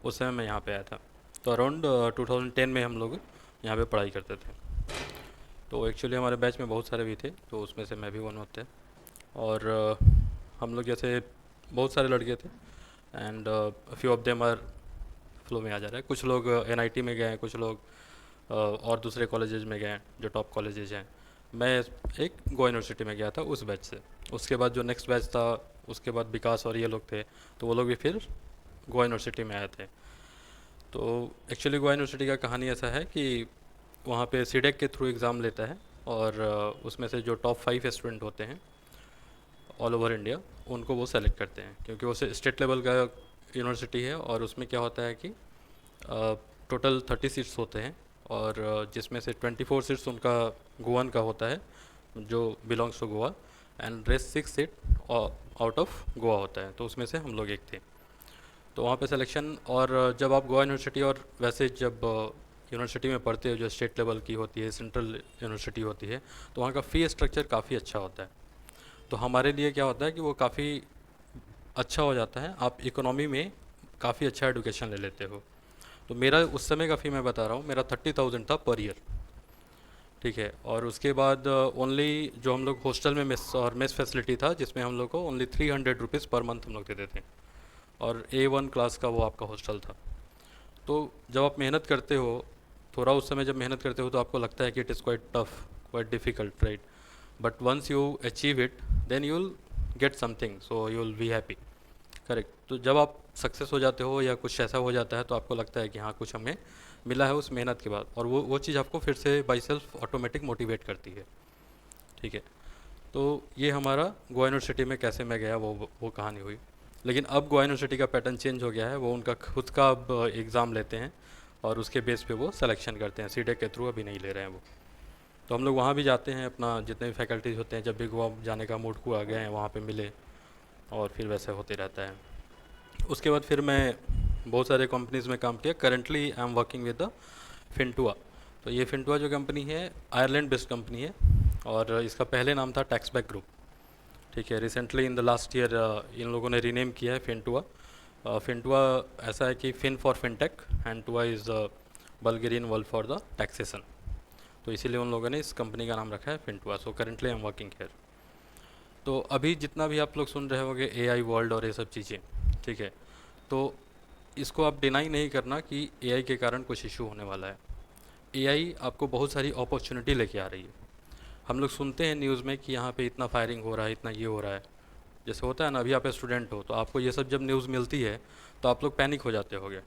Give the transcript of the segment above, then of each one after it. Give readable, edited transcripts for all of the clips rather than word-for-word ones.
उस समय मैं यहाँ पे आया था। तो अराउंड 2010 में हम लोग यहाँ पे पढ़ाई करते थे। तो एक्चुअली हमारे बैच में बहुत सारे भी थे, तो उसमें से मैं भी वन होते। और हम लोग जैसे बहुत सारे लड़के थे, and few of them are flow में आ जा रहा है। कुछ लोग एनआईटी में गए हैं, कुछ लोग और दूसरे कॉलेजेस में गए हैं जो टॉप कॉलेजेस हैं। मैं एक गोवा यूनिवर्सिटी में गया था उस बैच से। उसके बाद जो नेक्स्ट बैच था, उसके बाद विकास और ये लोग थे, तो वो लोग भी फिर गोवा यूनिवर्सिटी में आए थे। तो एक्चुअली गोवा यूनिवर्सिटी का कहानी ऐसा है कि वहाँ पे सीडेक के थ्रू एग्ज़ाम लेता है, और उसमें से जो टॉप 5 स्टूडेंट होते हैं ऑल ओवर इंडिया, उनको वो सेलेक्ट करते हैं, क्योंकि वो स्टेट लेवल का यूनिवर्सिटी है। और उसमें क्या होता है कि टोटल 30 सीट्स होते हैं, और जिसमें से 24 सीट्स उनका गोवन का होता है जो belongs to Goa, and rest 6 seat out of Goa होता है। तो उसमें से हम लोग एक थे। तो वहाँ पे सिलेक्शन, और जब आप गोवा यूनिवर्सिटी, और वैसे जब यूनिवर्सिटी में पढ़ते हो जो स्टेट लेवल की होती है, सेंट्रल यूनिवर्सिटी होती है, तो वहाँ का फ़ी स्ट्रक्चर काफ़ी अच्छा होता है। तो हमारे लिए क्या होता है कि वो काफ़ी अच्छा हो जाता है, आप इकोनॉमी में काफ़ी अच्छा एडुकेशन ले लेते हो। तो मेरा उस समय का फ़ी मैं बता रहा हूँ, मेरा 30,000 था पर ईयर। ठीक है। और उसके बाद ओनली जो हम लोग हॉस्टल में मेस और मेस फैसिलिटी था, जिसमें हम लोग को ओनली 300 रुपीज़ पर मंथ हम लोग देते थे, और A1 क्लास का वो आपका हॉस्टल था। तो जब आप मेहनत करते हो, थोड़ा उस समय जब मेहनत करते हो, तो आपको लगता है कि it is quite tough, quite difficult, right? But once you achieve it, then you will get something, so you will be happy. Correct. तो जब आप सक्सेस हो जाते हो या कुछ ऐसा हो जाता है, तो आपको लगता है कि हाँ, कुछ हमें मिला है उस मेहनत के बाद, और वो चीज़ आपको फिर से बाई सेल्फ ऑटोमेटिक मोटिवेट करती है। ठीक है। तो ये हमारा गोवा यूनिवर्सिटी में कैसे मैं गया, वो कहानी हुई। लेकिन अब गोवा यूनिवर्सिटी का पैटर्न चेंज हो गया है, वो उनका खुद का अब एग्ज़ाम लेते हैं, और उसके बेस पे वो सिलेक्शन करते हैं, सीटेक के थ्रू अभी नहीं ले रहे हैं वो। तो हम लोग वहाँ भी जाते हैं, अपना जितने भी फैकल्टीज होते हैं, जब भी गोवा जाने का मूड को आ गए हैं, वहाँ पे मिले, और फिर वैसे होते रहता है। उसके बाद फिर मैं बहुत सारे कंपनीज़ में काम किया। Currently I am working with the Fintua. तो ये फिनटुआ जो कंपनी है, आयरलैंड बेस्ड कंपनी है, और इसका पहले नाम था टैक्सबैक ग्रुप। ठीक है। Recently in the last year in लोगों ने रीनेम किया है फिनटुआ। फिनटुआ ऐसा है कि fin for fintech, and tua is Bulgarian word for the taxation. तो इसीलिए उन लोगों ने इस कंपनी का नाम रखा है Fintua. So currently I am working here. तो अभी जितना भी आप लोग सुन रहे होंगे एआई वर्ल्ड और ये सब चीज़ें, ठीक है, तो इसको आप डिनाई नहीं करना कि एआई के कारण कुछ इशू होने वाला है। एआई आपको बहुत सारी अपॉर्चुनिटी लेके आ रही है। हम लोग सुनते हैं न्यूज़ में कि यहाँ पे इतना फायरिंग हो रहा है, इतना ये हो रहा है। जैसे होता है ना, अभी आप स्टूडेंट हो, तो आपको ये सब जब न्यूज़ मिलती है, तो आप लोग पैनिक हो जाते होगे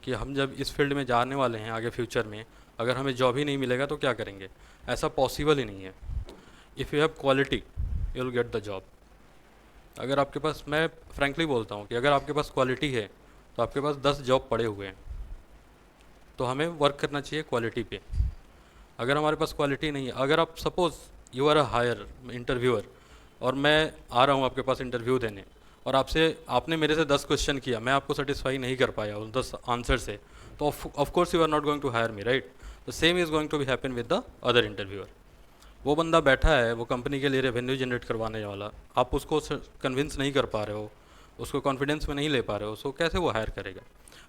कि हम जब इस फील्ड में जाने वाले हैं आगे फ्यूचर में, अगर हमें जॉब ही नहीं मिलेगा तो क्या करेंगे। ऐसा पॉसिबल ही नहीं है। If you have quality, you will get the job. अगर आपके पास, मैं फ्रैंकली बोलता हूँ कि अगर आपके पास क्वालिटी है, तो आपके पास 10 जॉब पड़े हुए हैं। तो हमें वर्क करना चाहिए क्वालिटी पे। अगर हमारे पास क्वालिटी नहीं है, अगर आप suppose you are a hire interviewer, और मैं आ रहा हूँ आपके पास इंटरव्यू देने, और आपने मेरे से 10 क्वेश्चन किया, मैं आपको सेटिस्फाई नहीं कर पाया उन 10 आंसर से, तो of course you are not going to hire me, right? The same is going to be happen with the other interviewer. वो बंदा बैठा है, वो कंपनी के लिए रेवेन्यू जनरेट करवाने वाला, आप उसको कन्विंस नहीं कर पा रहे हो, उसको कॉन्फिडेंस में नहीं ले पा रहे हो, सो कैसे वो हायर करेगा?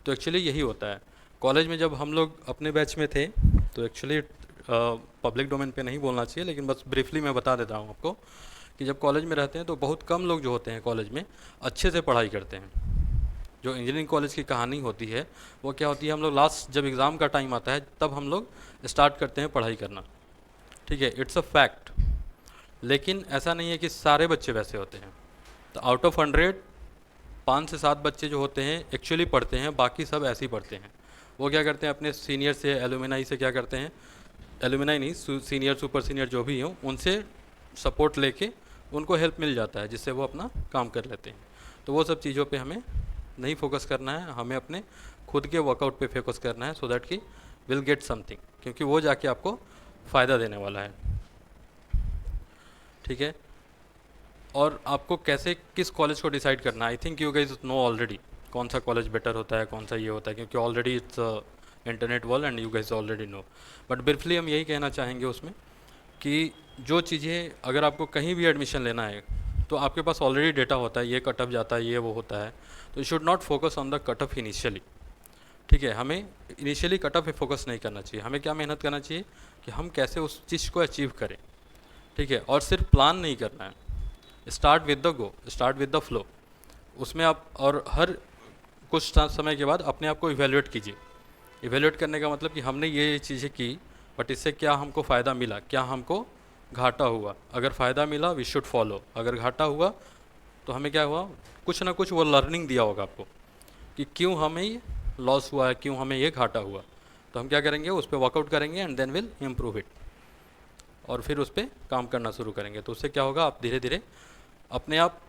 तो एक्चुअली यही होता है। कॉलेज में जब हम लोग अपने बैच में थे, तो एक्चुअली पब्लिक डोमेन पे नहीं बोलना चाहिए, लेकिन बस ब्रीफली मैं बता देता हूँ आपको कि जब कॉलेज में रहते हैं, तो बहुत कम लोग जो होते हैं कॉलेज में अच्छे से पढ़ाई करते हैं। जो इंजीनियरिंग कॉलेज की कहानी होती है, वो क्या होती है, हम लोग लास्ट जब एग्ज़ाम का टाइम आता है, तब हम लोग स्टार्ट करते हैं पढ़ाई करना। ठीक है, इट्स अ फैक्ट। लेकिन ऐसा नहीं है कि सारे बच्चे वैसे होते हैं। तो आउट ऑफ 100, 5 से 7 बच्चे जो होते हैं एक्चुअली पढ़ते हैं, बाकी सब ऐसे ही पढ़ते हैं। वो क्या करते हैं, अपने सीनियर से, एलुमिनाई से क्या करते हैं, एलुमिनाई नहीं, सीनियर सुपर सीनियर जो भी हों, उनसे सपोर्ट लेके उनको हेल्प मिल जाता है, जिससे वो अपना काम कर लेते हैं। तो वो सब चीज़ों पे हमें नहीं फोकस करना है, हमें अपने खुद के वर्कआउट पे फोकस करना है, सो दैट कि विल गेट समथिंग, क्योंकि वो जाके आपको फ़ायदा देने वाला है। ठीक है। और आपको कैसे किस कॉलेज को डिसाइड करना है, I think you guys know already कौन सा कॉलेज बेटर होता है, कौन सा ये होता है, क्योंकि already it's internet world and you guys already know. But briefly हम यही कहना चाहेंगे उसमें कि जो चीज़ें, अगर आपको कहीं भी एडमिशन लेना है, तो आपके पास ऑलरेडी डेटा होता है, ये कट ऑफ जाता है, ये वो होता है। तो you should not focus on the cut off initially. ठीक है, हमें इनिशियली कट ऑफ पे फोकस नहीं करना चाहिए, हमें क्या मेहनत करना चाहिए कि हम कैसे उस चीज़ को अचीव करें। ठीक है, और सिर्फ प्लान नहीं करना है, start with the go, start with the flow. उसमें आप और हर कुछ समय के बाद अपने आप को इवेल्युएट कीजिए। इवेल्युएट करने का मतलब कि हमने ये चीज़ें की, बट इससे क्या हमको फ़ायदा मिला, क्या हमको घाटा हुआ। अगर फ़ायदा मिला वी शुड फॉलो, अगर घाटा हुआ तो हमें क्या हुआ, कुछ ना कुछ वो लर्निंग दिया होगा आपको कि क्यों हमें ये लॉस हुआ है, क्यों हमें ये घाटा हुआ। तो हम क्या करेंगे, उस पर वर्कआउट करेंगे and then will improve it, और फिर उस पर काम करना शुरू करेंगे। तो उससे क्या होगा, आप धीरे धीरे अपने आप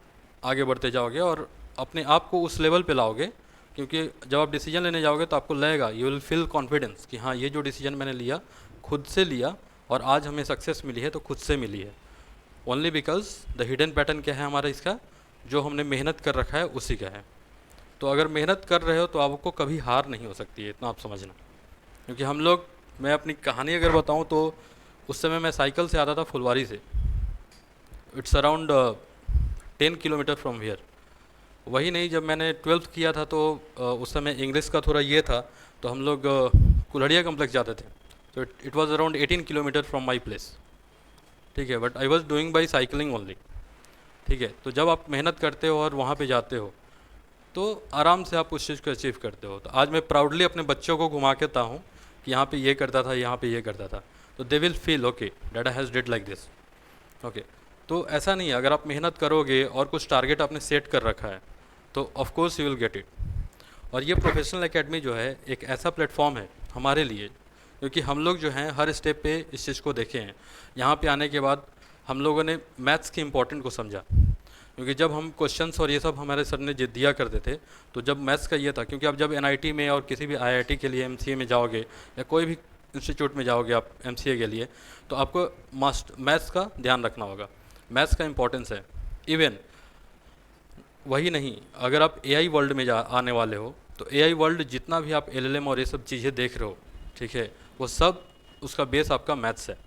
आगे बढ़ते जाओगे और अपने आप को उस लेवल पे लाओगे। क्योंकि जब आप डिसीजन लेने जाओगे तो आपको लगेगा, यू विल फील कॉन्फिडेंस कि हाँ, ये जो डिसीजन मैंने लिया खुद से लिया और आज हमें सक्सेस मिली है तो खुद से मिली है। Only because the hidden pattern क्या है हमारा, इसका जो हमने मेहनत कर रखा है उसी का है। तो अगर मेहनत कर रहे हो तो आपको कभी हार नहीं हो सकती है, इतना आप समझना। क्योंकि हम लोग, मैं अपनी कहानी अगर बताऊं तो उस समय मैं साइकिल से आता था फुलवारी से, it's around 10 kilometre from here. वही नहीं, जब मैंने 12th किया था तो उस समय इंग्लिश का थोड़ा ये था, तो हम लोग कुल्हड़िया कम्प्लेक्स जाते थे। तो it was around 18 kilometre from my place. ठीक है, but I was doing by cycling only. ठीक है, तो जब आप मेहनत करते हो और वहाँ पे जाते हो तो आराम से आप उस चीज़ को अचीव करते हो। तो आज मैं प्राउडली अपने बच्चों को घुमा के हूँ कि यहाँ पे ये करता था, यहाँ पे ये करता था, तो they will feel okay dada has did like this. Okay, तो ऐसा नहीं है, अगर आप मेहनत करोगे और कुछ टारगेट आपने सेट कर रखा है तो of course you will get it. और ये प्रोफेशनल एकेडमी जो है एक ऐसा प्लेटफॉर्म है हमारे लिए, क्योंकि हम लोग जो हैं हर स्टेप पे इस चीज़ को देखे हैं। यहाँ पे आने के बाद हम लोगों ने मैथ्स के इम्पोर्टेंट को समझा, क्योंकि जब हम क्वेश्चंस और ये सब हमारे सर ने दिया करते थे, तो जब मैथ्स का ये था, क्योंकि आप जब एनआईटी में और किसी भी आईआईटी के लिए एमसीए में जाओगे या कोई भी इंस्टीट्यूट में जाओगे आप एमसीए के लिए, तो आपको मैथ्स का ध्यान रखना होगा, मैथ्स का इम्पोर्टेंस है। इवन वही नहीं, अगर आप एआई वर्ल्ड में आने वाले हो तो एआई वर्ल्ड जितना भी आप एलएलएम और ये सब चीज़ें देख रहे हो, ठीक है, वो सब उसका बेस आपका मैथ्स है।